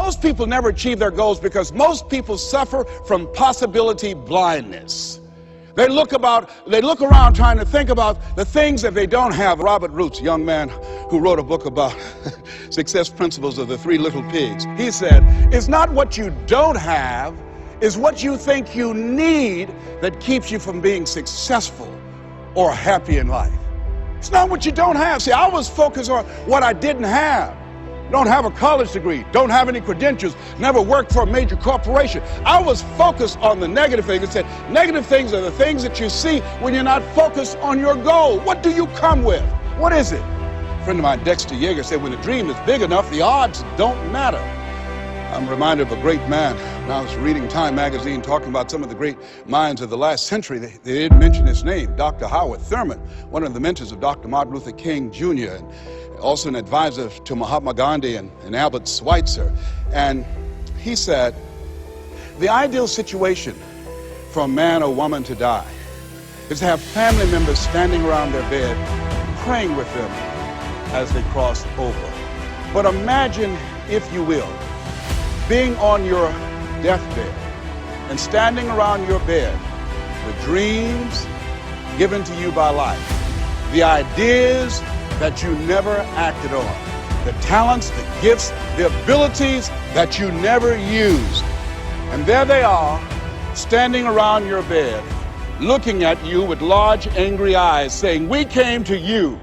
Most people never achieve their goals because most people suffer from possibility blindness. They look around trying to think about the things that they don't have. Robert Roots, a young man who wrote a book about success principles of the three little pigs, he said, it's not what you don't have, it's what you think you need that keeps you from being successful or happy in life. It's not what you don't have. See, I was focused on what I didn't have. Don't have a college degree, don't have any credentials, never worked for a major corporation. I was focused on the negative things and said, negative things are the things that you see when you're not focused on your goal. What do you come with? What is it? A friend of mine, Dexter Yeager, said, when the dream is big enough, the odds don't matter. I'm reminded of a great man. When I was reading Time magazine talking about some of the great minds of the last century, they didn't mention his name, Dr. Howard Thurman, one of the mentors of Dr. Martin Luther King Jr., and also an advisor to Mahatma Gandhi and Albert Schweitzer. And he said, the ideal situation for a man or woman to die is to have family members standing around their bed praying with them as they cross over. But imagine, if you will, being on your deathbed and standing around your bed, the dreams given to you by life, the ideas that you never acted on, the talents, the gifts, the abilities that you never used. And there they are, standing around your bed, looking at you with large, angry eyes, saying, we came to you,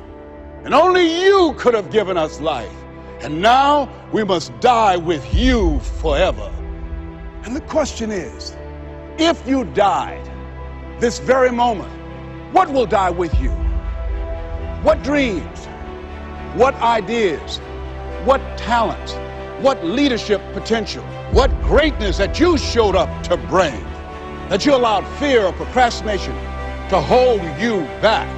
and only you could have given us life. And now we must die with you forever. And the question is, if you died this very moment, what will die with you? What dreams, what ideas, what talents, what leadership potential, what greatness that you showed up to bring, that you allowed fear or procrastination to hold you back?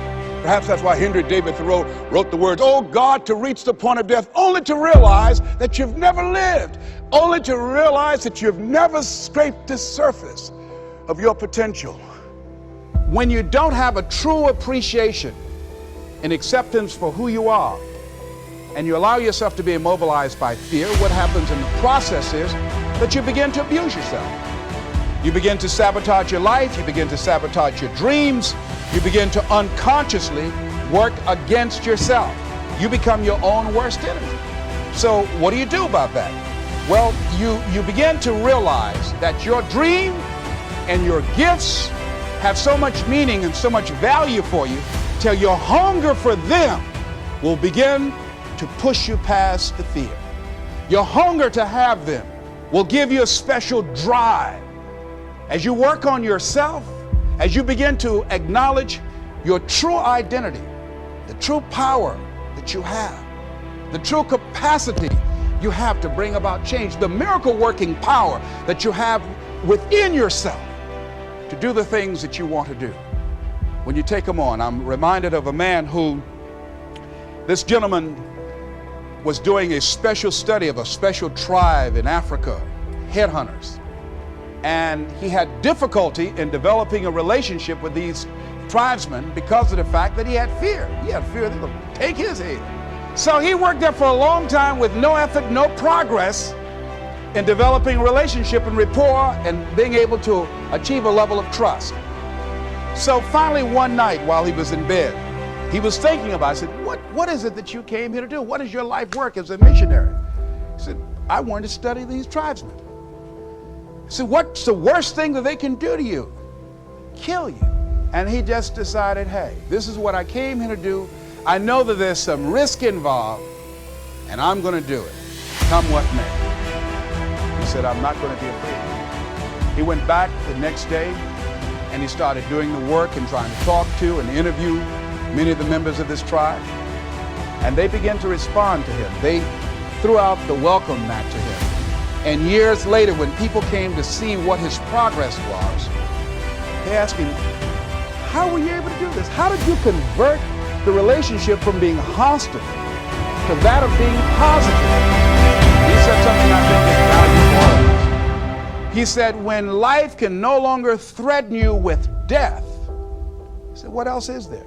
Perhaps that's why Henry David Thoreau wrote the words, oh God, to reach the point of death, only to realize that you've never lived, only to realize that you've never scraped the surface of your potential. When you don't have a true appreciation and acceptance for who you are, and you allow yourself to be immobilized by fear, what happens in the process is that you begin to abuse yourself. You begin to sabotage your life, you begin to sabotage your dreams, you begin to unconsciously work against yourself. You become your own worst enemy. So what do you do about that? Well, you begin to realize that your dream and your gifts have so much meaning and so much value for you till your hunger for them will begin to push you past the fear. Your hunger to have them will give you a special drive. As you work on yourself, as you begin to acknowledge your true identity, the true power that you have, the true capacity you have to bring about change, the miracle-working power that you have within yourself to do the things that you want to do. When you take them on, I'm reminded of a man who, this gentleman was doing a special study of a special tribe in Africa, headhunters. And he had difficulty in developing a relationship with these tribesmen because of the fact that he had fear. He had fear they would take his head. So he worked there for a long time with no effort, no progress in developing a relationship and rapport and being able to achieve a level of trust. So finally one night while he was in bed, he was thinking about it. I said, what is it that you came here to do? What is your life work as a missionary? He said, I wanted to study these tribesmen. He said, what's the worst thing that they can do to you? Kill you. And he just decided, hey, this is what I came here to do. I know that there's some risk involved, and I'm going to do it, come what may. He said, I'm not going to be afraid. He went back the next day, and he started doing the work and trying to talk to and interview many of the members of this tribe. And they began to respond to him. They threw out the welcome mat to him. And years later, when people came to see what his progress was, they asked him, how were you able to do this? How did you convert the relationship from being hostile to that of being positive? He said something I think is valuable. He said, when life can no longer threaten you with death, he said, what else is there?